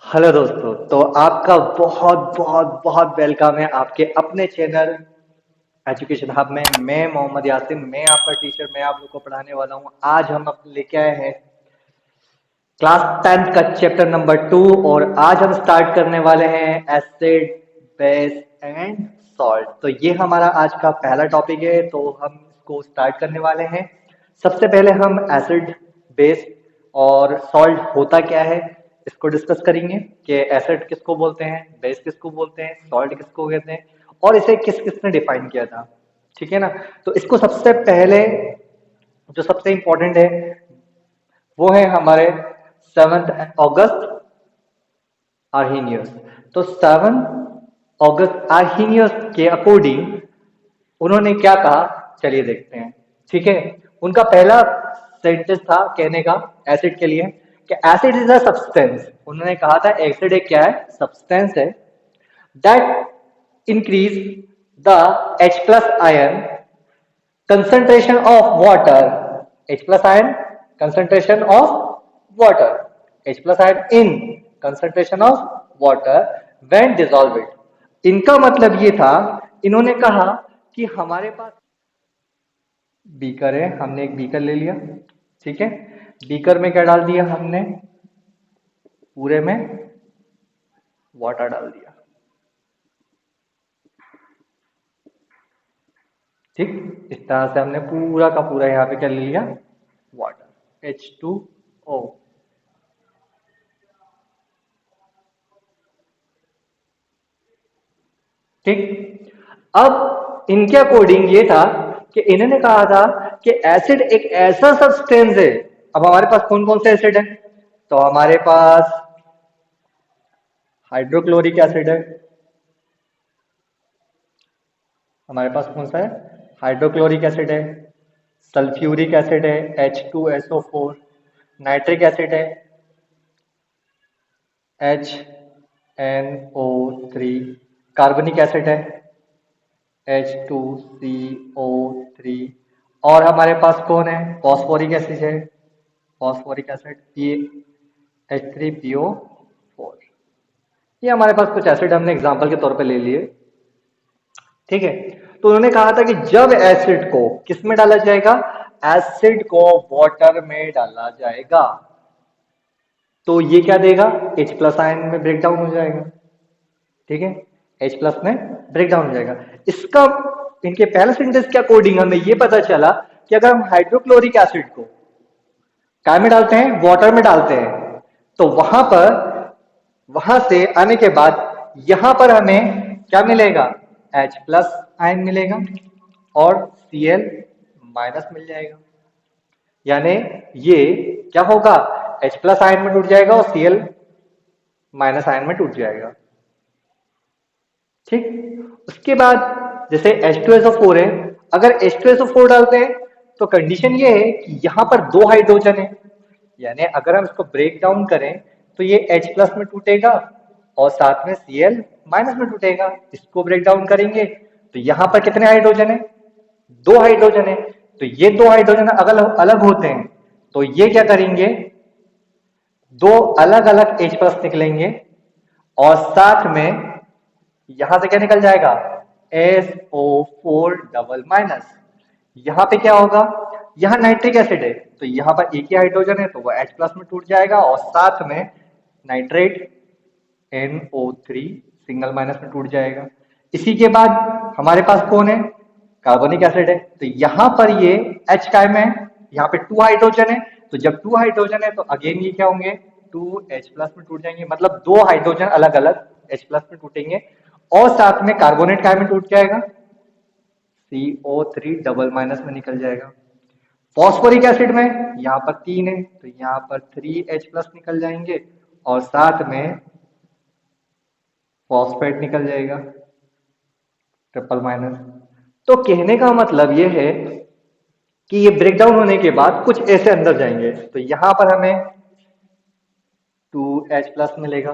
Hello दोस्तों, तो आपका बहुत बहुत बहुत वेलकम है आपके अपने चैनल एजुकेशन हब में। मैं मोहम्मद यासिन, मैं आपका टीचर, मैं आप लोग को पढ़ाने वाला हूँ। आज हम लेके आए हैं क्लास 10th का चैप्टर नंबर 2 और आज हम स्टार्ट करने वाले हैं एसिड, बेस एंड सॉल्ट। तो ये हमारा आज का पहला टॉपिक है, तो हम इसको स्टार्ट करने वाले हैं। सबसे पहले हम एसिड, बेस और सॉल्ट होता क्या है इसको डिस्कस करेंगे कि एसिड किसको बोलते हैं, बेस किसको बोलते हैं, सॉल्ट किसको कहते हैं और इसे किस किसने डिफाइन किया था। ठीक है ना। तो इसको सबसे पहले जो सबसे इंपॉर्टेंट है वो है हमारे 7 अगस्त आर्हीनियस। तो 7 अगस्त आर्हीनियस के अकॉर्डिंग उन्होंने क्या कहा, चलिए देखते हैं। ठीक है। उनका पहला सेंटेंस था कहने का एसिड के लिए कि एसिड इज अ सब्सटेंस। उन्होंने कहा था एसिड एक क्या है, सब्सटेंस है that increase the H plus ion concentration of water, H plus ion concentration of water, H plus ion in concentration of water when dissolved। इनका मतलब ये था, इन्होंने कहा कि हमारे पास बीकर है, हमने एक बीकर ले लिया। ठीक है। बीकर में क्या डाल दिया हमने, पूरे में वाटर डाल दिया। ठीक। इस तरह से हमने पूरा का पूरा यहाँ पे क्या ले लिया, वाटर, H2O। ठीक। अब इनके अकॉर्डिंग ये था कि इन्होंने कहा था कि एसिड एक ऐसा सब्सटेंस है। अब हमारे पास कौन कौन से एसिड है, तो हमारे पास हाइड्रोक्लोरिक एसिड है, हमारे पास कौन सा है, हाइड्रोक्लोरिक एसिड है, सल्फ्यूरिक एसिड है H2SO4, नाइट्रिक एसिड है HNO3, कार्बनिक एसिड है H2CO3 और हमारे पास कौन है, फॉस्फोरिक एसिड है, फॉस्फोरिक एसिड H3PO4। ये हमारे पास कुछ एसिड हमने एग्जांपल के तौर पे ले लिए। ठीक है। तो उन्होंने कहा था कि जब एसिड को किस में डाला जाएगा, एसिड को वाटर में डाला जाएगा तो ये क्या देगा, H प्लस आयन में ब्रेक डाउन हो जाएगा। ठीक है। H प्लस में ब्रेक डाउन हो जाएगा। इसका इनके पहले सेंटेंस के अकॉर्डिंग हमें ये पता चला कि अगर हम हाइड्रोक्लोरिक एसिड को काय में डालते हैं, वाटर में डालते हैं, तो वहां से आने के बाद यहां पर हमें क्या मिलेगा, H प्लस आयन मिलेगा और Cl माइनस मिल जाएगा। यानी ये क्या होगा, H प्लस आयन में टूट जाएगा और Cl माइनस आयन में टूट जाएगा। ठीक। उसके बाद जैसे H2SO4 है, अगर H2SO4 डालते हैं तो कंडीशन ये है कि यहां पर दो हाइड्रोजन है, यानी अगर हम इसको ब्रेक डाउन करें तो ये H प्लस में टूटेगा और साथ में Cl माइनस में टूटेगा। इसको ब्रेक डाउन करेंगे तो यहां पर कितने हाइड्रोजन है, दो हाइड्रोजन है। तो ये दो हाइड्रोजन अलग अलग होते हैं, तो ये क्या करेंगे, दो अलग अलग H प्लस निकलेंगे और साथ में यहां से क्या निकल जाएगा, SO4 डबल माइनस। यहां पे क्या होगा, यहां नाइट्रिक एसिड है तो यहां पर एक ही हाइड्रोजन है तो वो H प्लस में टूट जाएगा और साथ में नाइट्रेट NO3 सिंगल माइनस में टूट जाएगा। इसी के बाद हमारे पास कौन है, कार्बनिक एसिड है, तो यहां पर ये H काय में है, यहाँ पे टू हाइड्रोजन है, तो जब टू हाइड्रोजन है तो अगेन ये क्या होंगे, टू H प्लस में टूट जाएंगे, मतलब दो हाइड्रोजन अलग अलग H प्लस में टूटेंगे और साथ में कार्बोनेट काय में टूट जाएगा, CO3 डबल माइनस में निकल जाएगा। फॉस्फोरिक एसिड में यहाँ पर तीन है तो यहाँ पर 3H प्लस निकल जाएंगे और साथ में फॉस्फेट निकल जाएगा, ट्रिपल माइनस। तो कहने का मतलब ये है कि ये ब्रेक डाउन होने के बाद कुछ ऐसे अंदर जाएंगे, तो यहां पर हमें 2H प्लस मिलेगा,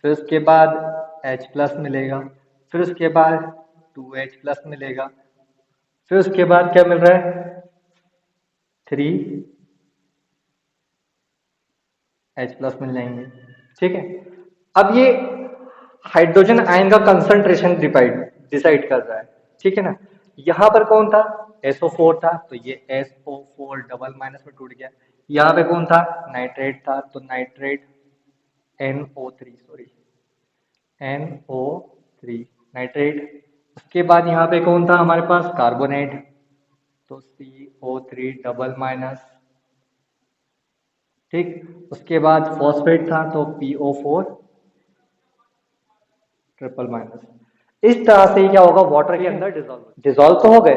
फिर उसके बाद H प्लस मिलेगा, फिर उसके बाद 2H प्लस मिलेगा, फिर उसके बाद क्या मिल रहा है, 3H प्लस मिल जाएंगे। ठीक है। अब ये हाइड्रोजन आयन का कंसंट्रेशन डिसाइड कर रहा है, ठीक है ना। यहां पर कौन था, SO4 था, तो ये SO4 डबल माइनस में टूट गया। यहाँ पे कौन था, नाइट्रेट था, तो nitrate NO3, sorry NO3 nitrate. उसके बाद यहाँ पे कौन था हमारे पास, कार्बोनेट, तो CO3 डबल माइनस, ठीक। उसके बाद फॉस्फेट था, तो PO4 ट्रिपल माइनस। इस तरह से क्या होगा, वाटर के अंदर डिजोल्व तो हो गए।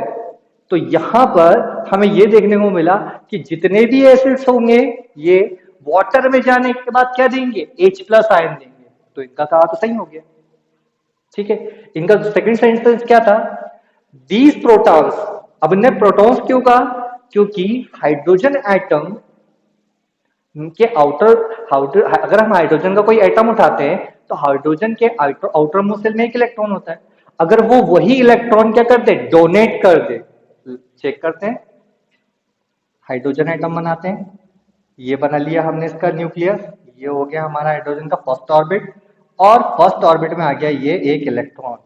तो यहां पर हमें ये देखने को मिला कि जितने भी एसिड्स होंगे ये वाटर में जाने के बाद क्या देंगे, H+ आयन देंगे। तो इनका कहा तो सही हो गया, ठीक है। इनका सेकंड सेंटेंस क्या था, दीज प्रोटॉन्स। अब इन्हें प्रोटॉन्स क्यों कहा, क्योंकि हाइड्रोजन एटम के आउटर अगर हम हाइड्रोजन का कोई एटम उठाते हैं तो हाइड्रोजन के आउटर मोस्ट शेल में एक इलेक्ट्रॉन होता है। अगर वो वही इलेक्ट्रॉन क्या कर दे, डोनेट कर दे, चेक करते हैं, हाइड्रोजन एटम बनाते हैं, ये बना लिया हमने इसका न्यूक्लियस, ये हो गया हमारा हाइड्रोजन का फर्स्ट ऑर्बिट, और फर्स्ट ऑर्बिट में आ गया ये एक इलेक्ट्रॉन।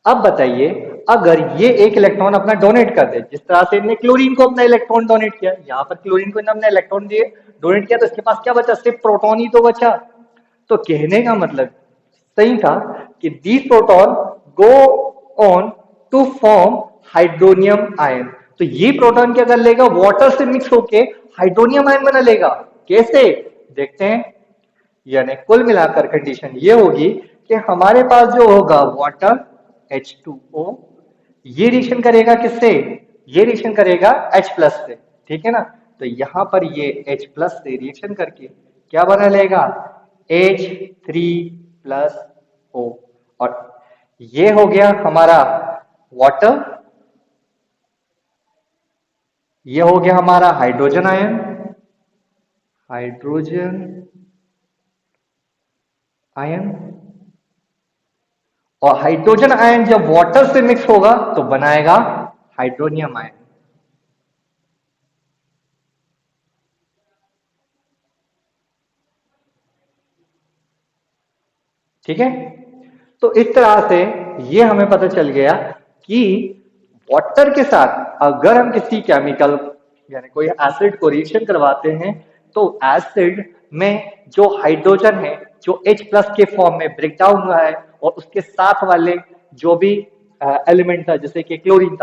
अब बताइए, अगर ये एक इलेक्ट्रॉन अपना डोनेट कर दे, जिस तरह से इन्हें क्लोरीन को अपना इलेक्ट्रॉन डोनेट किया, यहां पर क्लोरीन को इन्होंने अपना इलेक्ट्रॉन दिए, डोनेट किया, तो इसके पास क्या बचा, सिर्फ प्रोटॉन ही तो बचा। तो कहने का मतलब सही था कि these proton go on to form hydronium ion. तो ये प्रोटॉन क्या कर लेगा, वाटर से मिक्स होके हाइड्रोनियम आयन बना लेगा। कैसे, देखते हैं। यानी कुल मिलाकर कंडीशन ये होगी कि हमारे पास जो होगा वाटर H2O, ये रिएक्शन करेगा किससे, ये रिएक्शन करेगा H+ से, ठीक है ना। तो यहां पर ये H+ से रिएक्शन करके क्या बना लेगा, H3+O। और ये हो गया हमारा वाटर, ये हो गया हमारा हाइड्रोजन आयन, हाइड्रोजन आयन। और हाइड्रोजन आयन जब वाटर से मिक्स होगा तो बनाएगा हाइड्रोनियम आयन, ठीक है। तो इस तरह से ये हमें पता चल गया कि वाटर के साथ अगर हम किसी केमिकल यानी कोई एसिड को रिएक्शन करवाते हैं तो एसिड में जो हाइड्रोजन है, जो H+ के फॉर्म में ब्रेक डाउन हुआ है, और उसके साथ वाले जो भी एलिमेंट था, जैसे कि क्लोरीन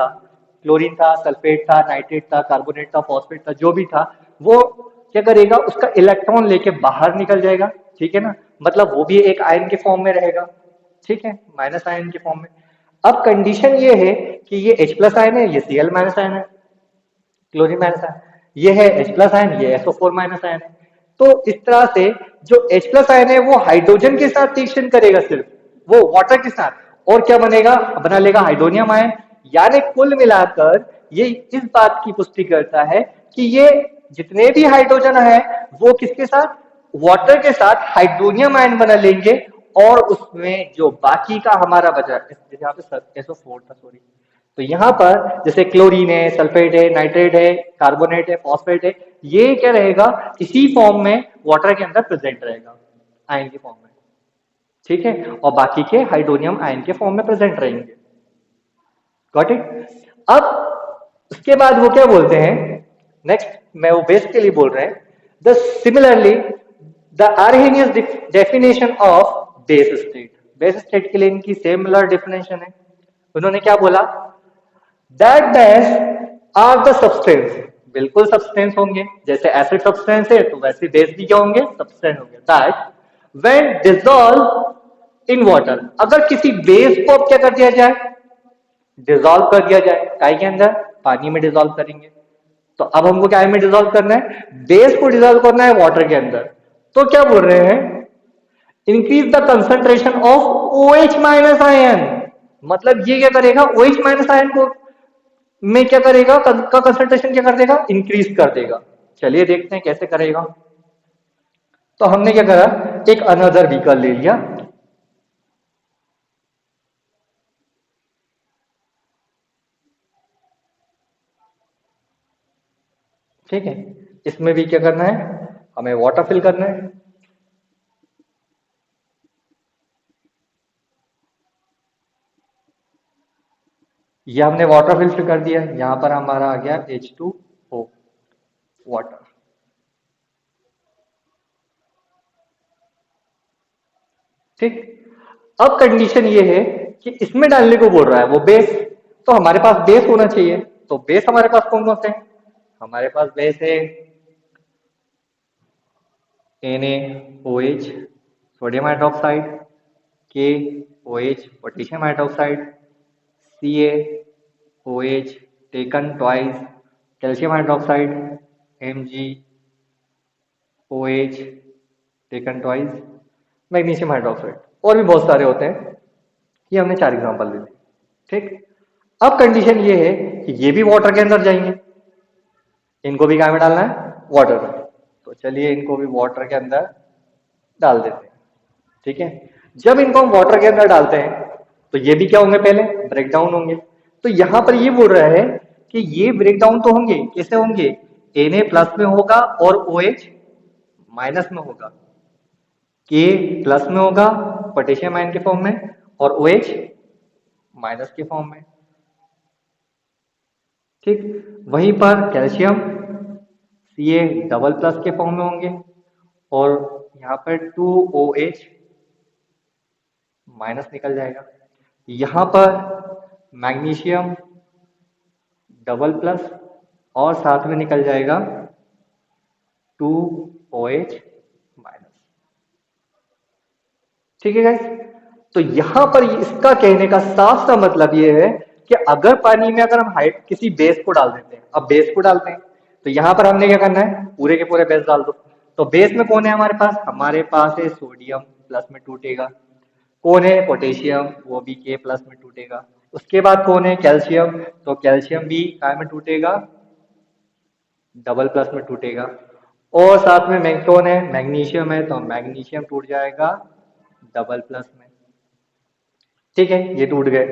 था, सल्फेट था, नाइट्रेट था, कार्बोनेट था, फॉस्फेट था, जो भी था, वो क्या करेगा, उसका इलेक्ट्रॉन लेके बाहर निकल जाएगा, ठीक है ना। मतलब वो भी एक आयन के फॉर्म में रहेगा, ठीक है, माइनस आयन के फॉर्म में। अब कंडीशन ये है कि ये H+ आयन है, ये Cl- आयन है, क्लोरीन माइनस आयन, ये है H+ आयन, ये SO4 माइनस आयन है। तो इस तरह से जो H+ आयन है वो हाइड्रोजन के साथ रिएक्शन करेगा, सिर्फ वो वाटर के साथ, और क्या बनेगा, बना लेगा हाइड्रोनियम आयन। यानी कुल मिलाकर ये इस बात की पुष्टि करता है कि ये जितने भी हाइड्रोजन है वो किसके साथ, वाटर के साथ हाइड्रोनियम आयन बना लेंगे, और उसमें जो बाकी का हमारा बचा, जैसे यहाँ पे SO4 था, सॉरी, तो यहां पर जैसे क्लोरीन है, सल्फेट है, नाइट्रेट है, कार्बोनेट है, फॉस्फेट है, ये क्या रहेगा, इसी फॉर्म में वाटर के अंदर प्रेजेंट रहेगा, आयन के फॉर्म में, ठीक है। और बाकी के हाइड्रोनियम आयन के फॉर्म में प्रेजेंट रहेंगे। Got it. अब उसके बाद वो क्या बोलते हैं, नेक्स्ट मैं वो बेस के लिए बोल रहे हैं, the similarly the Arrhenius definition of base state. Base state के लिए इनकी सिमिलर डेफिनेशन है। उन्होंने क्या बोला, that base are the substance, बिल्कुल सब्सटेंस होंगे, जैसे एसिड सब्सटेंस है तो वैसे बेस भी क्या होंगे, सब्सटेंस होंगे। That when dissolve in water, अगर किसी बेस को अब क्या कर दिया जाए, डिसॉल्व कर दिया जाए, काय के अंदर, पानी में डिसॉल्व करेंगे। तो अब हमको क्या में डिसॉल्व करना है, बेस को डिसॉल्व करना है वाटर के अंदर। तो क्या बोल रहे हैं, increase the concentration of OH minus ion. मतलब ये क्या करेगा, OH माइनस आयन को में क्या करेगा, का कंसंट्रेशन क्या कर देगा, इंक्रीज कर देगा। चलिए देखते हैं कैसे करेगा। तो हमने क्या करा, एक अनदर व्हीकल ले लिया, ठीक है। इसमें भी क्या करना है, हमें वाटर फिल करना है, ये हमने वाटर फिल्टर कर दिया, यहाँ पर हमारा आ गया H2O वाटर। ठीक, अब कंडीशन ये है कि इसमें डालने को बोल रहा है वो बेस, तो हमारे पास बेस होना चाहिए। तो बेस हमारे पास कौन कौन से हैं? हमारे पास बेस है NaOH sodium hydroxide, KOH potassium hydroxide, CaOH taken twice calcium hydroxide, MgOH taken twice magnesium hydroxide, और भी बहुत सारे होते हैं। ये हमने 4 एग्जांपल दे दिए। ठीक, अब कंडीशन ये है कि ये भी वाटर के अंदर जाएंगे, इनको भी क्या में डालना है? वाटर में। तो चलिए इनको भी वाटर के अंदर डाल देते हैं। ठीक है, जब इनको हम वाटर के अंदर डालते हैं तो ये भी क्या होंगे? पहले ब्रेक डाउन होंगे। तो यहां पर ये बोल रहा है कि ये ब्रेक डाउन तो होंगे, कैसे होंगे? Na प्लस में होगा और OH माइनस में होगा, K प्लस में होगा पोटेशियम आयन के फॉर्म में और OH माइनस के फॉर्म में। ठीक, वहीं पर कैल्शियम Ca डबल प्लस के फॉर्म में होंगे और यहाँ पर 2OH माइनस निकल जाएगा। यहाँ पर मैग्नीशियम डबल प्लस और साथ में निकल जाएगा 2OH माइनस। ठीक है गाइस, तो यहां पर इसका कहने का साफ सा मतलब ये है कि अगर पानी में अगर हम किसी बेस को डाल देते हैं, अब बेस को डालते हैं तो यहां पर हमने क्या करना है? पूरे के पूरे बेस डाल दो। तो बेस में कौन है हमारे पास? हमारे पास है सोडियम, प्लस में टूटेगा। कौन है? पोटेशियम, वो भी K प्लस में टूटेगा। उसके बाद कौन है? कैल्शियम, तो कैल्शियम भी काय में टूटेगा? डबल प्लस में टूटेगा। और साथ में कौन है? मैग्नीशियम है, तो मैग्नीशियम टूट जाएगा डबल प्लस में। ठीक है, ये टूट गए।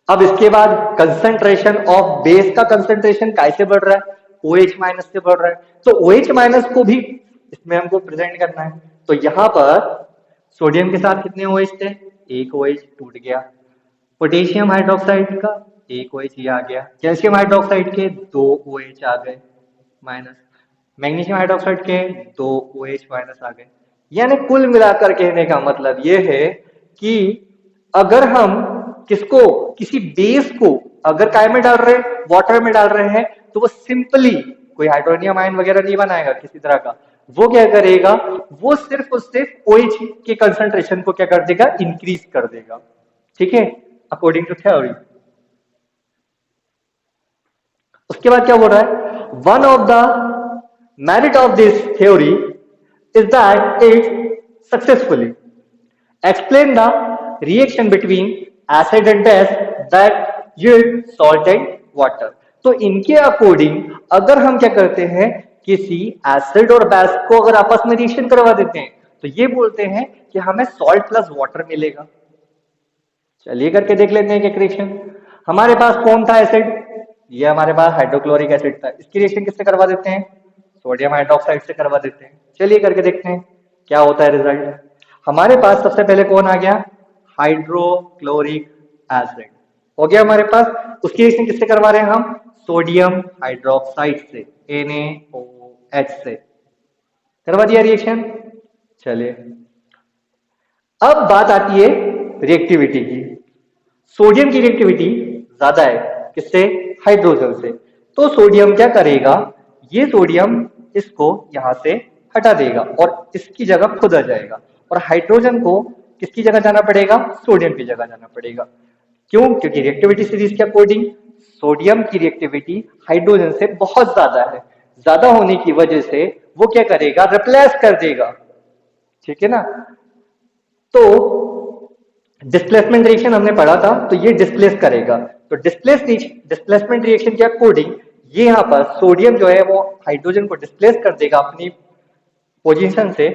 अब इसके बाद कंसंट्रेशन ऑफ बेस का कंसंट्रेशन कैसे बढ़ रहा है? OH माइनस से बढ़ रहा है, तो OH माइनस को भी इसमें हमको प्रेजेंट करना है। तो यहां पर सोडियम के साथ कितने OH थे? एक OH टूट गया। पोटेशियम हाइड्रोक्साइड का एक OH ये आ गया। कैल्शियम हाइड्रोक्साइड के 2 OH आ गए माइनस। मैग्नीशियम हाइड्रोक्साइड के 2 OH माइनस आ गए। यानी कुल मिलाकर कहने का मतलब ये है कि अगर हम किसी बेस को अगर काय में डाल रहे हैं? वाटर में डाल रहे हैं, तो वो सिंपली कोई हाइड्रोनियम आयन वगैरह नहीं बनाएगा किसी तरह का। वो क्या करेगा? वो सिर्फ और सिर्फ OH के कंसंट्रेशन को क्या कर देगा? इंक्रीज कर देगा। ठीक है, अकॉर्डिंग टू थ्योरी। उसके बाद क्या बोल रहा है? One of the merit of this theory is that it successfully explain the reaction between acid and base that yield salt and water। तो इनके अकॉर्डिंग अगर हम क्या करते हैं? किसी एसिड और बेस को अगर आपस में रिएक्शन करवा देते हैं तो ये बोलते हैं कि हमें सॉल्ट प्लस वाटर मिलेगा। चलिए करके देख लेते हैं एक रिएक्शन। हमारे पास कौन था एसिड? ये हमारे पास हाइड्रोक्लोरिक एसिड था। इसकी रिएक्शन किससे करवा देते हैं? सोडियम हाइड्रोक्साइड से करवा देते हैं। चलिए करके देखते हैं क्या होता है रिजल्ट। हमारे पास सबसे पहले कौन आ गया? हाइड्रोक्लोरिक एसिड हो गया हमारे पास। उसकी रिएक्शन किससे करवा रहे हैं हम? सोडियम हाइड्रोक्साइड से, NaOH से करवा दिया रिएक्शन। चलिए अब बात आती है रिएक्टिविटी की। सोडियम की रिएक्टिविटी ज्यादा है किससे? हाइड्रोजन से। तो सोडियम क्या करेगा? ये सोडियम इसको यहां से हटा देगा और इसकी जगह खुद आ जाएगा, और हाइड्रोजन को किसकी जगह जाना पड़ेगा? सोडियम की जगह जाना पड़ेगा। क्यों? क्योंकि रिएक्टिविटी सीरीज के अकॉर्डिंग सोडियम की रिएक्टिविटी हाइड्रोजन से बहुत ज्यादा है। ज्यादा होने की वजह से वो क्या करेगा? रिप्लेस कर देगा। ठीक है ना? तो डिस्प्लेसमेंट रिएक्शन हमने पढ़ा था, तो ये डिस्प्लेस करेगा। तो डिस्प्लेसमेंट रिएक्शन के अकॉर्डिंग ये यहां पर सोडियम जो है वो हाइड्रोजन को डिस्प्लेस कर देगा अपनी पोजीशन से।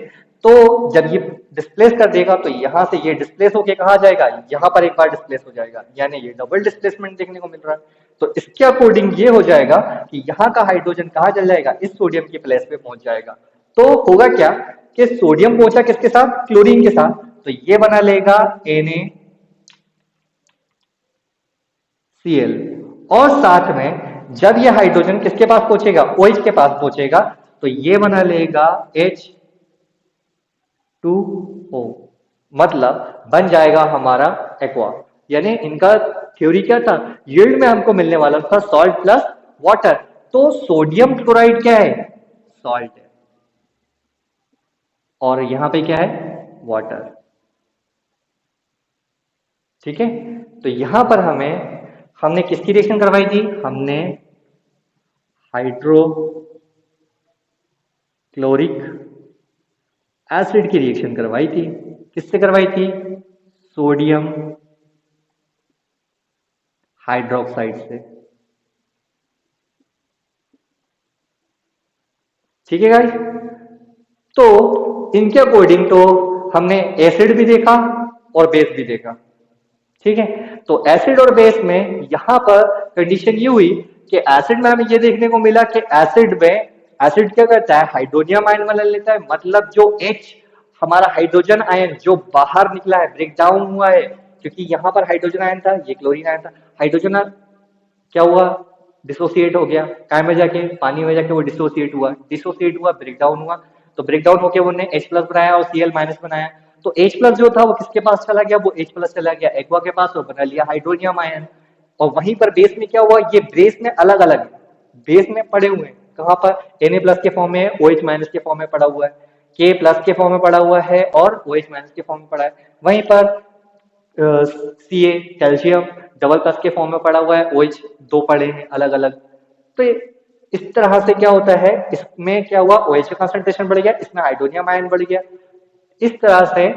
तो जब ये डिस्प्लेस कर देगा तो यहां से ये डिस्प्लेस होके कहा जाएगा? यहां पर एक बार डिस्प्लेस हो जाएगा, यानी ये डबल डिस्प्लेसमेंट देखने को मिल रहा है। तो इसके अकॉर्डिंग ये हो जाएगा कि यहाँ का हाइड्रोजन कहाँ चल जाएगा? इस सोडियम की प्लेस पे पहुंच जाएगा। तो होगा क्या कि सोडियम पहुंचा किसके साथ? क्लोरीन के साथ। तो ये बना लेगा Cl। और साथ में जब ये हाइड्रोजन किसके पास पहुंचेगा, OH के पास पहुंचेगा, तो ये बना लेगा H2O, मतलब बन जाएगा हमारा एक्वा। यानी इनका थ्योरी क्या था, यील्ड में हमको मिलने वाला था सॉल्ट प्लस वाटर। तो सोडियम क्लोराइड क्या है, सॉल्ट है, और यहां पे क्या है, वाटर। ठीक है, तो यहां पर हमने किसकी रिएक्शन करवाई थी, हमने हाइड्रोक्लोरिक एसिड की रिएक्शन करवाई थी। किससे करवाई थी, सोडियम हाइड्रोक्साइड से। ठीक है गाइस, तो इनके अकॉर्डिंग तो हमने एसिड भी देखा और बेस भी देखा। ठीक है, तो एसिड और बेस में यहां पर कंडीशन ये हुई कि एसिड में हमें ये देखने को मिला कि एसिड क्या करता है, हाइड्रोनियम आयन बना लेता है, मतलब जो H हमारा हाइड्रोजन आयन जो बाहर निकला है, ब्रेक डाउन हुआ है, क्योंकि यहां पर हाइड्रोजन आयन था, ये क्लोरीन आयन था, हाइड्रोजन क्या हुआ, डिसोसिएट हो गया, काय में जाके, पानी में जाके वो डिसोसिएट हुआ, ब्रेक डाउन हुआ। तो ब्रेक डाउन होकर वो H प्लस बनाया और Cl माइनस बनाया। तो H प्लस जो था वो किसके पास चला गया, वो H प्लस चला गया एक्वा के पास और बना लिया हाइड्रोनियम आयन। और वहीं पर बेस में क्या हुआ, ये बेस में अलग अलग बेस में पड़े हुए हैं, कहां पर Na प्लस के फॉर्म में है, OH माइनस के फॉर्म में पड़ा हुआ है, K प्लस के फॉर्म में पड़ा हुआ है और OH माइनस के फॉर्म में पड़ा है। वहीं पर Ca कैल्शियम डबल प्लस के फॉर्म में पड़ा हुआ है, OH दो पड़े हैं अलग अलग। तो इस तरह से क्या होता है, इसमें क्या हुआ, OH का कंसंट्रेशन बढ़ गया, इसमें हाइड्रोनियम आयन बढ़ गया। इस तरह से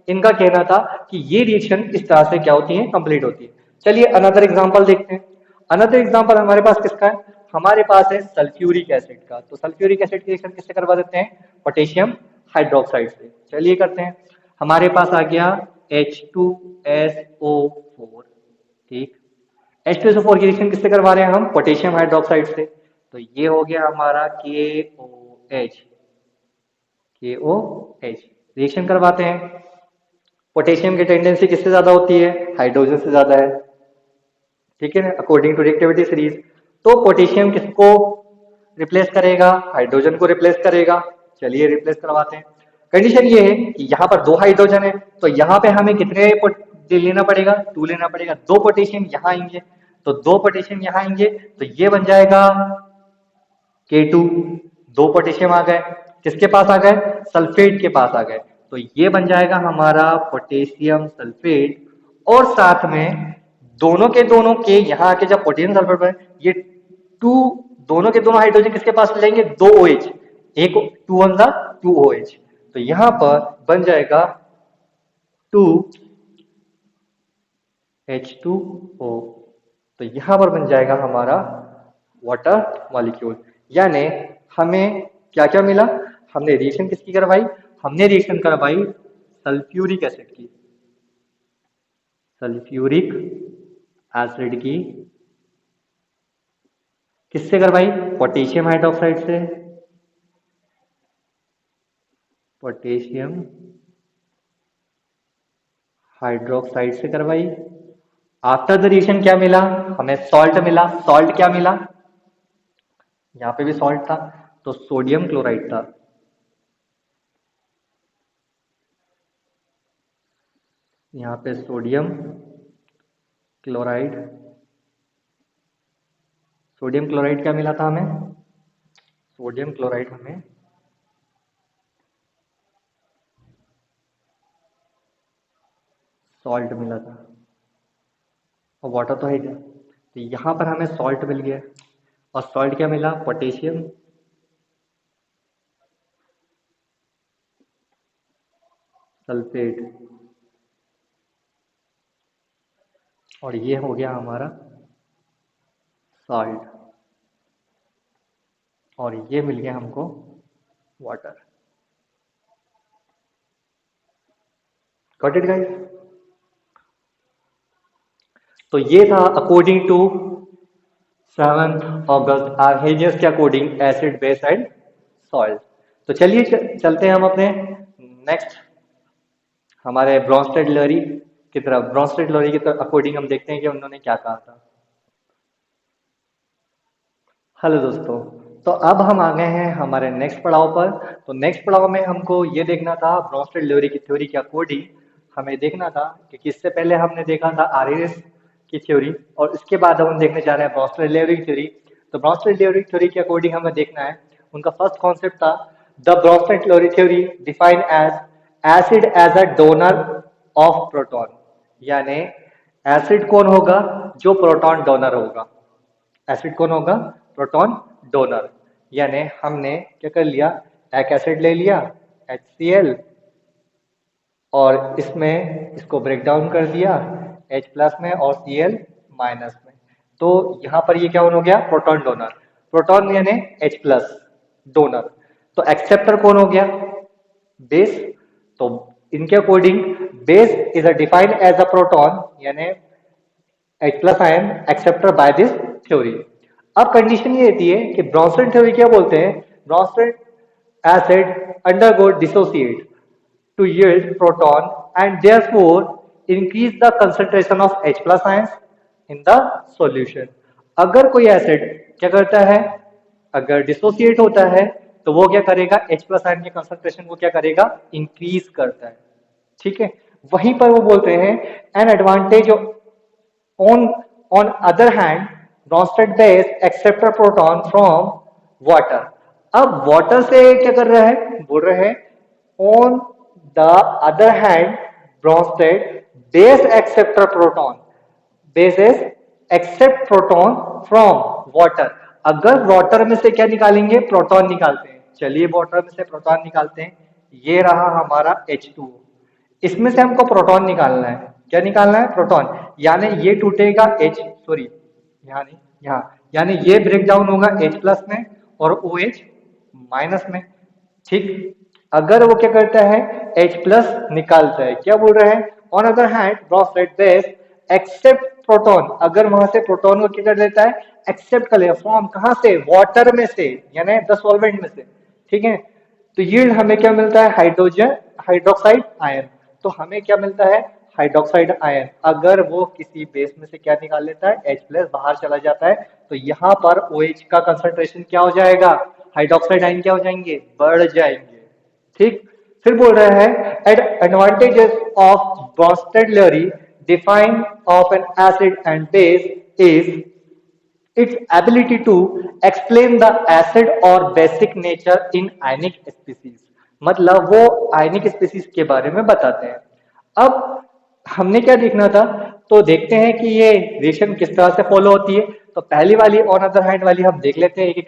इनका कहना था कि ये रिएक्शन इस तरह से क्या होती है, कंप्लीट होती है। चलिए अनदर एग्जांपल देखते हैं। अनदर एग्जांपल हमारे पास किसका है, हमारे पास है सल्फ्यूरिक एसिड का। तो सल्फ्यूरिक एसिड की रिएक्शन किससे करवा देते हैं, पोटेशियम हाइड्रोक्साइड से। चलिए करते हैं। हमारे पास आ गया H2SO4। ठीक, H2SO4 की रिएक्शन किससे करवा रहे हैं हम, पोटेशियम हाइड्रोक्साइड से। तो ये हो गया हमारा KOH। KOH रिएक्शन करवाते हैं। पोटेशियम की टेंडेंसी किससे ज्यादा होती है, हाइड्रोजन से ज्यादा है। ठीक है ना, अकॉर्डिंग टू रिएक्टिविटी सीरीज। तो पोटेशियम किसको रिप्लेस करेगा, हाइड्रोजन को रिप्लेस करेगा। चलिए रिप्लेस करवाते हैं। कंडीशन ये है कि यहाँ पर दो हाइड्रोजन है, तो यहाँ पे हमें कितने लेना पड़ेगा, 2 लेना पड़ेगा। दो पोटेशियम यहाँ आएंगे, तो दो पोटेशियम यहाँ आएंगे, तो ये बन जाएगा K2। दो पोटेशियम आ गए, किसके पास आ गए, सल्फेट के पास आ गए, तो ये बन जाएगा हमारा पोटेशियम सल्फेट। और साथ में दोनों के यहाँ आके जब पोटेशियम सल्फेट बने, ये टू, दोनों के दोनों हाइड्रोजन किसके पास लेंगे, दो OH, एक टू वन दा टू OH, तो यहां पर बन जाएगा 2H2O। तो यहां पर बन जाएगा हमारा वाटर मॉलिक्यूल। यानी हमें क्या क्या मिला, हमने रिएक्शन किसकी करवाई, हमने रिएक्शन करवाई सल्फ्यूरिक एसिड की, सल्फ्यूरिक एसिड की किससे करवाई, पोटेशियम हाइड्रोक्साइड से, पोटेशियम हाइड्रोक्साइड से करवाई। आफ्टर द रिएक्शन क्या मिला, हमें सॉल्ट मिला। सॉल्ट क्या मिला, यहां पे भी सॉल्ट था, तो सोडियम क्लोराइड था। यहां पे सोडियम क्लोराइड, सोडियम क्लोराइड क्या मिला था हमें, सोडियम क्लोराइड हमें सॉल्ट मिला था, और वाटर तो है क्या, तो यहां पर हमें सॉल्ट मिल गया। और सॉल्ट क्या मिला, पोटेशियम सल्फेट, और ये हो गया हमारा सॉल्ट, और ये मिल गया हमको वाटर। Got it guys. तो ये था अकॉर्डिंग टू 7 अगस्त आर्हेनियस के according acid base and salt. तो चलिए चलते हैं हम अपने नेक्स्ट हमारे ब्रॉन्स्टेड लरी की तरफ। ब्रॉन्स्टेड लरी की तरफ अकॉर्डिंग हम देखते हैं कि उन्होंने क्या कहा था। हेलो दोस्तों। तो अब हम आ गए हैं हमारे नेक्स्ट पड़ाव पर। तो नेक्स्ट पड़ाव में हमको ये देखना था ब्रोंस्टेड-लेवरी की थ्योरी के अकॉर्डिंग हमें देखना था कि इससे पहले हमने देखा था आरएनएस की थ्योरी और इसके बाद हम देखने जा रहे हैं ब्रोंस्टेड-लेवरी की थ्योरी। तो ब्रोंस्टेड-लेवरी की थ्योरी के अकॉर्डिंग हमें देखना है, उनका फर्स्ट कॉन्सेप्ट था the Bronsted Lowry theory defined as acid as a donor of proton. यानी एसिड कौन होगा? जो प्रोटॉन डोनर होगा। एसिड कौन होगा? Proton donor. यानी हमने क्या कर लिया, एक एसिड ले लिया HCl और इसमें इसको ब्रेक डाउन कर दिया H प्लस में और Cl माइनस में। तो यहां पर ये क्या हो गया? Proton donor. प्रोटॉन यानी H प्लस डोनर। तो एक्सेप्टर कौन हो गया? बेस। तो इनके according base is a defined as a proton यानी H plus ion acceptor by this theory. अब कंडीशन ये रहती है कि ब्रॉन्सन थ्योरी क्या बोलते हैं? Bronsted acid undergo dissociate to yield proton and therefore increase the concentration of H plus ions in the solution। अगर कोई एसिड क्या करता है, अगर डिसोसिएट होता है तो वो क्या करेगा? H प्लस आयन के कंसंट्रेशन को क्या करेगा? इंक्रीज करता है। ठीक है। वहीं पर वो बोलते हैं an advantage on on other hand Bronsted base accept a proton from water। अब वाटर से क्या कर रहा है? बोल रहे हैं on the other hand Bronsted base accept a proton, base is accept proton from water। अगर वाटर में से क्या निकालेंगे? प्रोटॉन निकालते हैं। चलिए वाटर में से प्रोटॉन निकालते हैं। ये रहा हमारा H2O। इसमें से हमको प्रोटॉन निकालना है। क्या निकालना है? प्रोटॉन। यानी ये टूटेगा H, सॉरी यहाँ नहीं, यहाँ, यानी ये ब्रेक डाउन होगा H प्लस में और OH माइनस में। ठीक। अगर वो क्या करता है? H प्लस निकालता है। क्या बोल रहे हैं? On other hand Bronsted base accept proton. अगर वहां से प्रोटॉन को क्या कर लेता है? एक्सेप्ट कर लेगा। फॉर्म कहां से? वाटर में से, यानी द सॉल्वेंट में से। ठीक है। तो यील्ड हमें क्या मिलता है? Hydrogen hydroxide ion. तो हमें क्या मिलता है? Hydroxide ion. अगर वो किसी बेस में से क्या निकाल लेता है? H प्लस बाहर चला जाता है तो यहाँ पर OH का कंसंट्रेशन क्या हो जाएगा? हाइड्रोक्साइड आयन क्या हो जाएंगे? बढ़ जाएंगे। ठीक। फिर बोल रहा है at advantages of Bronsted Lowry define of an acid and base is its ability to explain the acid or basic nature in ionic species। मतलब वो आयनिक स्पीसीज के बारे में बताते हैं। अब हमने क्या देखना था? तो देखते हैं कि ये रिएक्शन किस तरह से फॉलो होती है। तो पहली वाली ऑन अदर हैंड वाली हम देख लेते हैं एक एक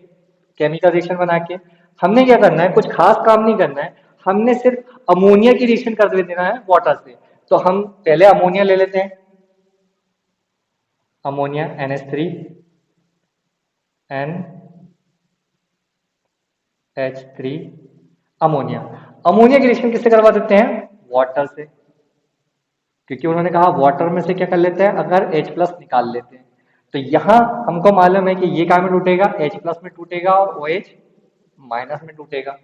केमिकल रिएक्शन बना के। हमने क्या करना है? कुछ खास काम नहीं करना है। हमने सिर्फ अमोनिया की रिएक्शन कर देना है वाटर से। तो हम पहले अमोनिया ले लेते हैं। Ammonia NH3 NH3 ammonia. Ammonia की रिएक्शन किससे करवा देते हैं? वाटर से। क्योंकि उन्होंने कहा वाटर में से क्या कर लेते हैं? अगर H प्लस निकाल लेते हैं। तो यहां हमको मालूम है कि ये क्या में टूटेगा? H प्लस में टूटेगा और OH माइनस में टूटेगा।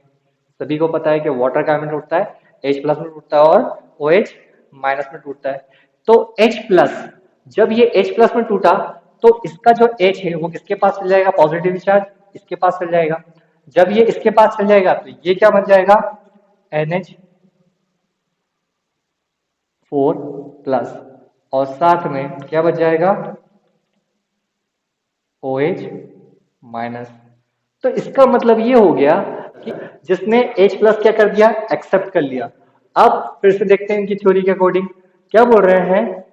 सभी को पता है कि वाटर क्या में टूटता है? H प्लस में टूटता है और OH माइनस में टूटता है। तो H प्लस, जब ये H प्लस में टूटा तो इसका जो H है वो किसके पास चल जाएगा? पॉजिटिव चार्ज इसके पास चल जाएगा। जब ये इसके पास चल जाएगा तो ये क्या बन जाएगा? NH4 प्लस और साथ में क्या बच जाएगा? OH minus. तो इसका मतलब ये हो गया कि जिसने H प्लस क्या कर दिया? एक्सेप्ट कर लिया। अब फिर से देखते हैं इनकी थ्योरी के अकॉर्डिंग क्या बोल रहे हैं?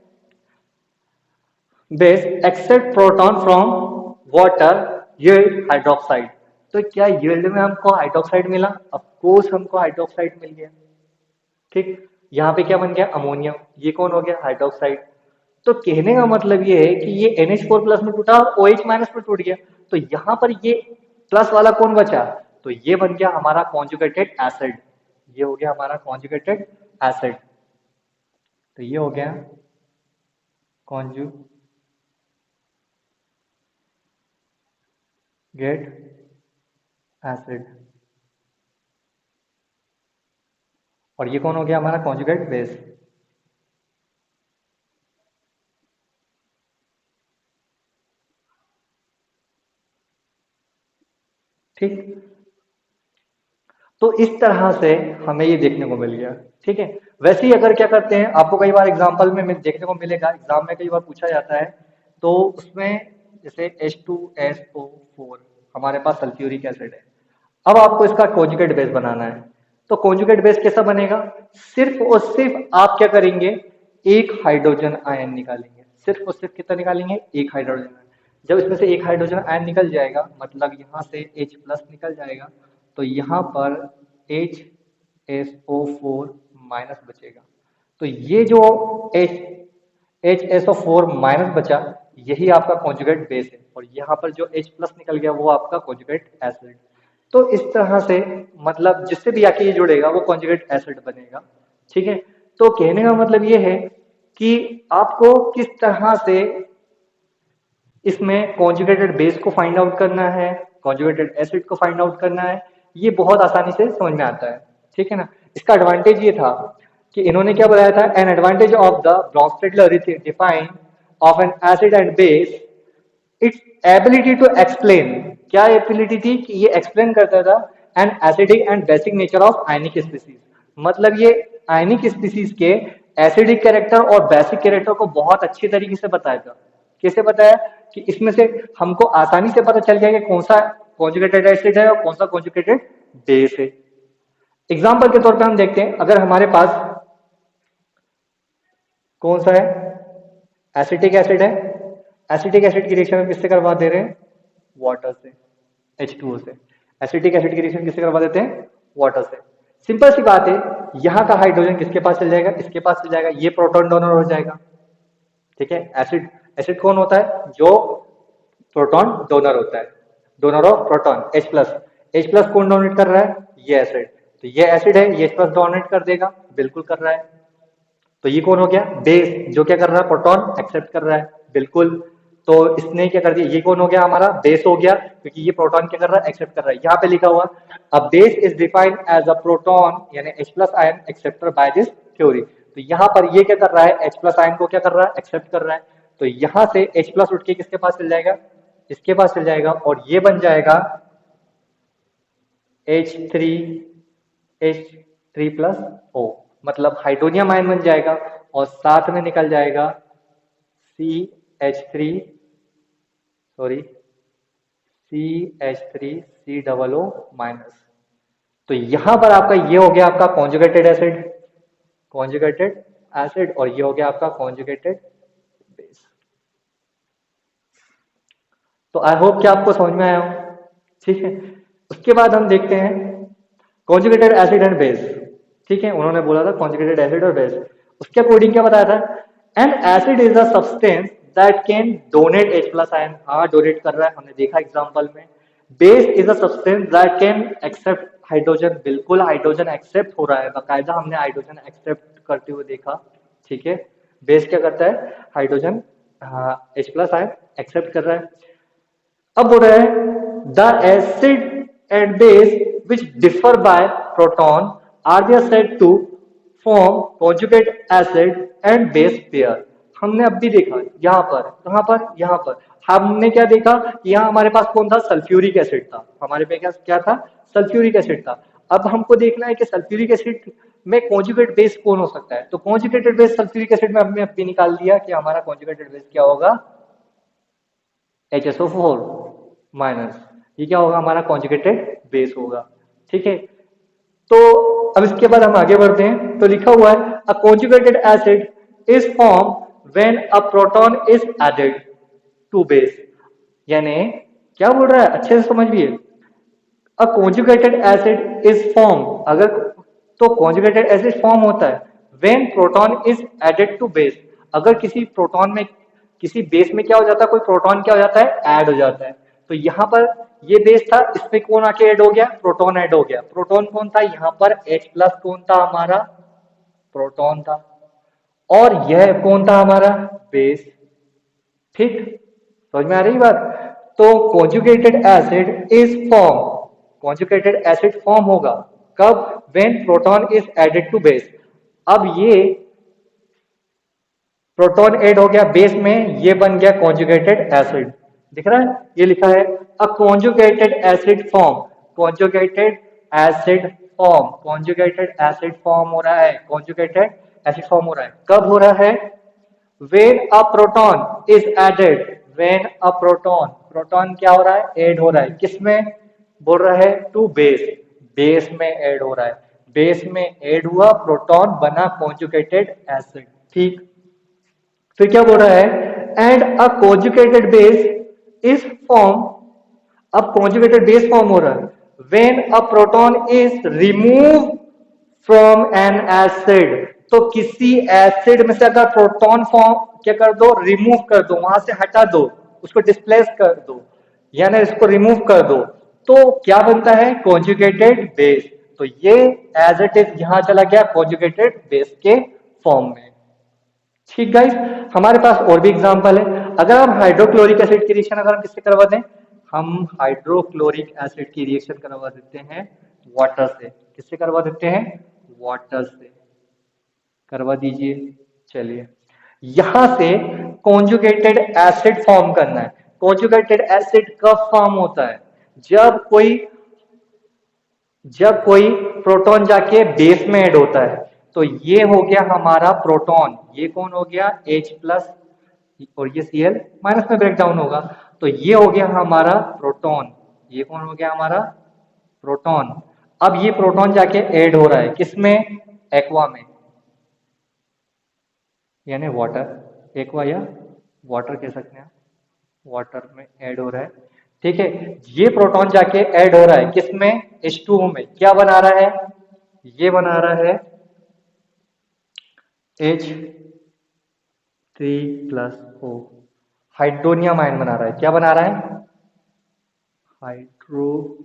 Base accept proton from water yield hydroxide. तो क्या यील्ड में हमको हाइड्रोक्साइड मिला? ऑफ कोर्स हमको हाइड्रोक्साइड मिल गया। ठीक। यहाँ पे क्या बन गया? अमोनियम। ये कौन हो गया? हाइड्रोक्साइड। तो कहने का मतलब ये है कि ये NH4 प्लस में टूटा और OH माइनस में टूट गया। तो यहाँ पर ये प्लस वाला कौन बचा? तो ये बन गया हमारा कॉन्जुगेटेड एसिड। ये हो गया हमारा कॉन्जुगेटेड एसिड। तो ये हो गया कॉन्जुगेट एसिड। और ये कौन हो गया? हमारा कॉन्जुगेट बेस। ठीक। तो इस तरह से हमें ये देखने को मिल गया। ठीक है। वैसे ही अगर क्या करते हैं, आपको कई बार एग्जाम्पल में देखने को मिलेगा, एग्जाम में कई बार पूछा जाता है, तो उसमें जैसे H2SO4 हमारे पास सल्फ्यूरिक एसिड है। अब आपको इसका कॉन्जुगेट बेस बनाना है। तो कॉन्जुगेट बेस कैसा बनेगा? सिर्फ और सिर्फ आप क्या करेंगे, एक हाइड्रोजन आयन निकालेंगे। सिर्फ और सिर्फ कितना निकालेंगे? एक हाइड्रोजन आयन। जब इसमें से एक हाइड्रोजन आयन निकल जाएगा, मतलब यहाँ से H प्लस निकल जाएगा, तो यहाँ पर HSO4 माइनस बचेगा। तो ये जो HSO4 माइनस बचा, यही आपका कॉन्जुगेट बेस है। और यहाँ पर जो H प्लस निकल गया वो आपका कॉन्जुगेट एसिड। तो इस तरह से मतलब जिससे भी आके ये जुड़ेगा वो कॉन्जुगेट एसिड बनेगा। ठीक है। तो कहने का मतलब ये है कि आपको किस तरह से इसमें कॉन्जुगेटेड बेस को फाइंड आउट करना है, कॉन्जुगेटेड एसिड को फाइंड आउट करना है, ये बहुत आसानी से समझ में आता है। ठीक है ना। इसका एडवांटेज ये था कि इन्होंने क्या बताया था, an advantage of the Bronsted Lowry define of an acid and base its ability to explain. क्या एबिलिटी थी? कि ये एक्सप्लेन करता था an acidic and basic nature of ionic species. मतलब ये आयनिक स्पीसीज के एसिडिक कैरेक्टर और बेसिक कैरेक्टर को बहुत अच्छी तरीके से बताया था। कैसे बताया? कि इसमें से हमको आसानी से पता चल गया कि कौन सा कॉन्जुगेटेड एसिड है और कौन सा कॉन्जुगेटेड बेस है। एग्जाम्पल के तौर पे हम देखते हैं, अगर हमारे पास कौन सा है, एसिटिक एसिड है। एसिटिक एसिड की रिएक्शन हम किससे करवा दे रहे हैं? वाटर से, H2O से। एसिटिक एसिड की रिएक्शन किससे करवा देते हैं? वाटर से। सिंपल सी बात है, यहां का हाइड्रोजन किसके पास चल जाएगा? इसके पास चल जाएगा, ये प्रोटॉन डोनर हो जाएगा। ठीक है। एसिड एसिड कौन होता है? जो प्रोटॉन डोनर होता है, donor of proton H plus. H plus कौन डोनेट कर रहा है? ये एसिड। तो ये एसिड है, ये H प्लस डोनेट कर देगा, बिल्कुल कर रहा है। तो ये कौन हो गया? बेस, जो क्या कर रहा है? प्रोटॉन एक्सेप्ट कर रहा है, बिल्कुल। तो इसने क्या कर दिया? ये कौन हो गया? हमारा बेस हो गया, क्योंकि ये प्रोटॉन क्या कर रहा है? एक्सेप्ट कर रहा है। यहाँ पे लिखा हुआ a base is defined as a proton यानी H plus ion acceptor by this theory. तो यहाँ पर ये क्या कर रहा है? H प्लस आयन को क्या कर रहा है? एक्सेप्ट कर रहा है। तो यहाँ से H प्लस उठ के किसके पास चल जाएगा? इसके पास चल जाएगा, और ये बन जाएगा H3 H3 प्लस O, मतलब हाइड्रोनियम आयन बन जाएगा, और साथ में निकल जाएगा CH3 sorry CH3 COO minus. तो यहां पर आपका ये हो गया आपका कॉन्जुगेटेड एसिड, कॉन्जुगेटेड एसिड, और ये हो गया आपका कॉन्जुगेटेड बेस। तो आई होप कि आपको समझ में आया हो। ठीक है। उसके बाद हम देखते हैं कॉन्जुगेटेड एसिड एंड बेस। ठीक है। उन्होंने बोला था कॉन्जुगेटेड एसिड और बेस, उसके अकॉर्डिंग क्या बताया था? An acid is a substance that can donate H plus ion. हाँ, डोनेट कर रहा है, हमने देखा एग्जांपल में। Base is a substance that can accept hydrogen, बिल्कुल हाइड्रोजन एक्सेप्ट हो रहा है, बाकायदा हमने हाइड्रोजन एक्सेप्ट करते हुए देखा। ठीक है। बेस क्या करता है? Hydrogen H plus ion accept कर रहा है। अब बोल रहा है the acid and base which differ by proton are they said to form conjugate acid and base pair. हमने अब भी देखा यहां पर, कहां पर? यहां पर हमने क्या देखा? यहां हमारे पास कौन था? सल्फ्यूरिक एसिड था। हमारे पे क्या क्या था? सल्फ्यूरिक एसिड था। अब हमको देखना है कि सल्फ्यूरिक एसिड में कॉन्जुगेट बेस कौन हो सकता है। तो कॉन्जुगेटेड बेस सल्फ्यूरिक एसिड में हमने अभी निकाल दिया कि हमारा कॉन्जुगेटेड बेस क्या होगा? HSO4 minus. ये क्या होगा? हमारा कॉन्जुगेटेड बेस होगा। ठीक है। तो अब इसके बाद हम आगे बढ़ते हैं, तो लिखा हुआ है a conjugated acid is form when a proton is added to base. यानी क्या बोल रहा है? अच्छे से समझिए। A conjugated acid is form, अगर तो कॉन्जुगेटेड एसिड फॉर्म होता है when proton is added to base. अगर किसी प्रोटॉन में, किसी बेस में क्या हो जाता है? कोई प्रोटॉन क्या हो जाता है? ऐड हो जाता है। तो यहां पर ये बेस था, इसमें कौन आके ऐड हो गया? प्रोटॉन ऐड हो गया। प्रोटॉन कौन था? यहां पर H प्लस कौन था? हमारा प्रोटॉन था। और यह कौन था? हमारा बेस। ठीक, समझ में आ रही बात? तो conjugated acid is form, conjugated acid form होगा कब? When proton is added to base. अब ये प्रोटॉन ऐड हो गया बेस में, ये बन गया कॉन्जुगेटेड एसिड। दिख रहा है? ये लिखा है a conjugated acid form conjugated acid form, conjugated acid form हो रहा है, कॉन्जुगेटेड एसिड फॉर्म हो रहा है। कब हो रहा है? when a proton is added, when a proton, proton क्या हो रहा है? ऐड हो रहा है। किसमें? बोल रहा है टू बेस, बेस में ऐड हो रहा है। बेस में ऐड हुआ प्रोटॉन, बना कॉन्जुगेटेड एसिड। ठीक, फिर क्या बोल रहा है? And a conjugated base is form, अब कॉन्जुगेटेड बेस फॉर्म हो रहा है when a proton is remove from an acid. तो किसी एसिड में से अगर प्रोटॉन फॉर्म क्या कर दो? रिमूव कर दो, वहां से हटा दो, उसको डिस्प्लेस कर दो, यानी इसको रिमूव कर दो, तो क्या बनता है? Conjugated base. तो ये एज इट इज यहां चला गया कॉन्जुगेटेड बेस के फॉर्म में। ठीक गाइस, हमारे पास और भी एग्जांपल है। अगर हम हाइड्रोक्लोरिक एसिड की रिएक्शन अगर हम किससे करवा दें? हम हाइड्रोक्लोरिक एसिड की रिएक्शन करवा देते हैं वाटर से। किससे करवा देते हैं? वाटर से करवा दीजिए। चलिए, यहां से कॉन्जुगेटेड एसिड फॉर्म करना है। कॉन्जुगेटेड एसिड कब फॉर्म होता है? जब कोई जब कोई प्रोटॉन जाके बेस में ऐड होता है। तो ये हो गया हमारा प्रोटॉन, ये कौन हो गया? H प्लस, और ये Cl माइनस में ब्रेक डाउन होगा। तो ये हो गया हमारा प्रोटॉन, ये कौन हो गया? हमारा प्रोटॉन। अब ये प्रोटॉन जाके ऐड हो रहा है किसमें? एक्वा में, यानी वाटर, एक्वा या वाटर कह सकते हैं, वाटर में ऐड हो रहा है। ठीक है, ये प्रोटॉन जाके ऐड हो रहा है किसमें? H2O में। क्या बना रहा है? ये बना रहा है H3+O, हाइड्रोनियम आयन बना रहा है। क्या बना रहा है? Hydronium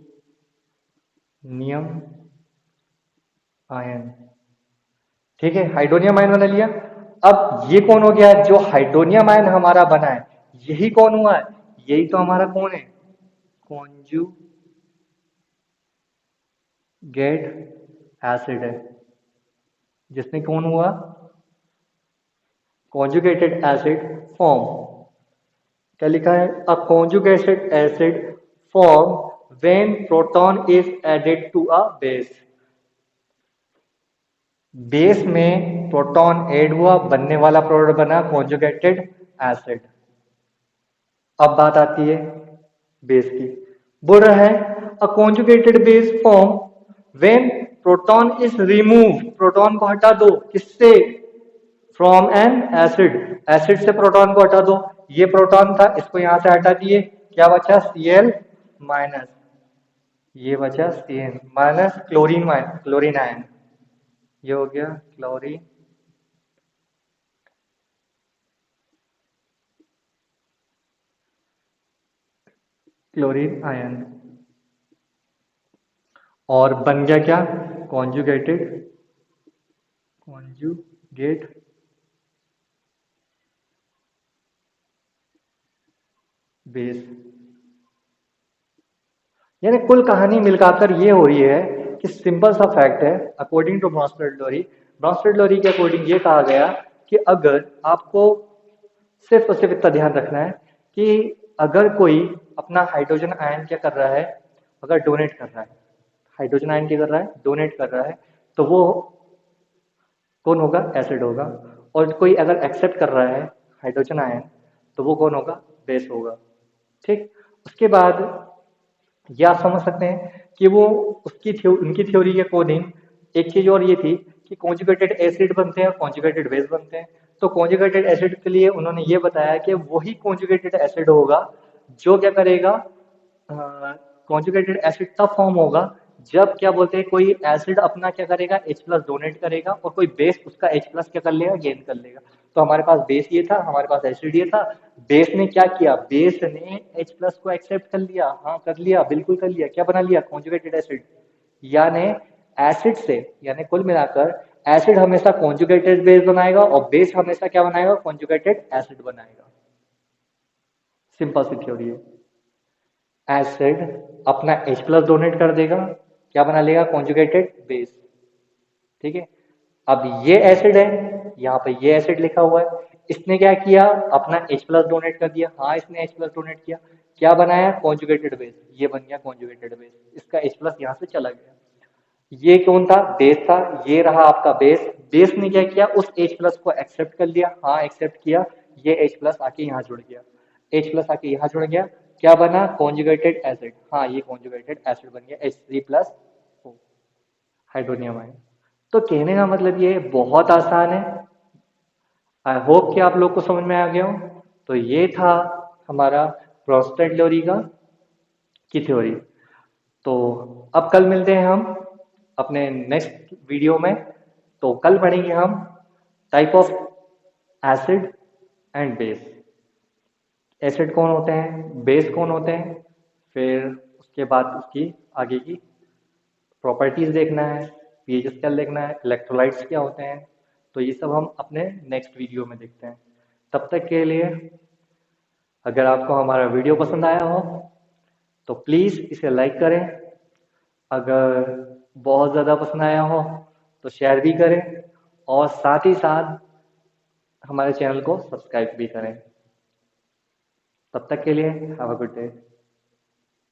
ion. ठीक है, हाइड्रोनियम आयन बना लिया। अब ये कौन हो गया? जो हाइड्रोनियम आयन हमारा बना है, यही कौन हुआ है? यही तो हमारा कौन है? कॉन्जुगेट एसिड है, जिसमें कौन हुआ? Conjugated acid form. क्या लिखा है? A conjugated acid form when proton is added to a base. Base में प्रोटॉन ऐड हुआ, बनने वाला प्रोडक्ट बना कॉन्जुगेटेड एसिड। अब बात आती है बेस की। बोल रहा है a conjugated base form when proton is remove, proton को हटा दो, किससे? फ्रॉम एन एसिड, एसिड से प्रोटॉन को हटा दो। ये प्रोटॉन था, इसको यहां से हटा दिए, क्या बचा? Cl माइनस, ये बचा Cn minus chlorine minus, chlorine ion, ये हो गया क्लोरीन, क्लोरीन आयन। और बन गया क्या? Conjugated, conjugate base. यानी कुल कहानी मिलकर ये हो रही है कि सिंपल सा फैक्ट है, according to Bronsted Lowry, Bronsted Lowry के अकॉर्डिंग ये कहा गया कि अगर आपको सिर्फ और सिर्फ इतना ध्यान रखना है कि अगर कोई अपना हाइड्रोजन आयन क्या कर रहा है, अगर डोनेट कर रहा है, हाइड्रोजन आयन क्या कर रहा है? डोनेट कर रहा है, तो वो कौन होगा? एसिड होगा। और कोई अगर एक्सेप्ट कर रहा है हाइड्रोजन आयन, तो वो कौन होगा? बेस होगा। ठीक, उसके बाद ये आप समझ सकते हैं कि वो उनकी थ्योरी के अकॉर्डिंग एक चीज और ये थी कि कॉन्जुगेटेड एसिड बनते हैं और कॉन्जुगेटेड बेस बनते हैं। तो कॉन्जुगेटेड एसिड के लिए उन्होंने ये बताया कि वही कॉन्जुगेटेड एसिड होगा जो क्या करेगा? कॉन्जुगेटेड एसिड तब फॉर्म होगा जब क्या बोलते हैं, कोई एसिड अपना क्या करेगा? H प्लस डोनेट करेगा और कोई बेस उसका H प्लस क्या कर लेगा? गेन कर लेगा। तो हमारे पास बेस ये था, हमारे पास एसिड ये था। बेस ने क्या किया? बेस ने H प्लस को एक्सेप्ट कर लिया, हाँ कर लिया, बिल्कुल कर लिया। क्या बना लिया? Conjugated acid. यानी एसिड से, यानी कुल मिलाकर एसिड हमेशा कॉन्जुगेटेड बेस बनाएगा और बेस हमेशा क्या बनाएगा? कॉन्जुगेटेड एसिड बनाएगा। सिंपल सी थ्योरी है। एसिड अपना H प्लस डोनेट कर देगा, क्या बना लेगा? Conjugated base. ठीक है, अब ये एसिड है, यहाँ पे ये एसिड लिखा हुआ है, इसने क्या किया? अपना H प्लस डोनेट कर दिया, हाँ इसने H प्लस डोनेट किया। क्या बनाया, कॉन्जुगेटेड बेस, ये बन गया कॉन्जुगेटेड बेस, इसका H प्लस यहाँ से चला गया। ये कौन था, बेस था, ये रहा आपका बेस। बेस ने क्या किया, उस H प्लस को एक्सेप्ट कर लिया, हाँ एक्सेप्ट किया, ये H प्लस आके यहाँ जुड़ गया, H प्लस आके यहाँ जुड़ गया, क्या बना, कॉन्जुगेटेड एसिड, हाँ ये कॉन्जुगेटेड एसिड बन गया H3 प्लस हाइड्रोनियम आयन। तो कहने का मतलब ये बहुत आसान है। आई होप कि आप लोग को समझ में आ गया हो। तो ये था हमारा ब्रोंस्टेड थ्योरी की थ्योरी। तो अब कल मिलते हैं हम अपने नेक्स्ट वीडियो में। तो कल पढ़ेंगे हम type of acid and base. Acid कौन होते हैं, बेस कौन होते हैं, फिर उसके बाद उसकी आगे की प्रॉपर्टीज देखना है, पीएच स्केल देखना है, इलेक्ट्रोलाइट्स क्या होते हैं। तो ये सब हम अपने नेक्स्ट वीडियो में देखते हैं। तब तक के लिए अगर आपको हमारा वीडियो पसंद आया हो तो प्लीज़ इसे लाइक करें, अगर बहुत ज़्यादा पसंद आया हो तो शेयर भी करें, और साथ ही साथ हमारे चैनल को सब्सक्राइब भी करें। तब तक के लिए हैव अ गुड डे।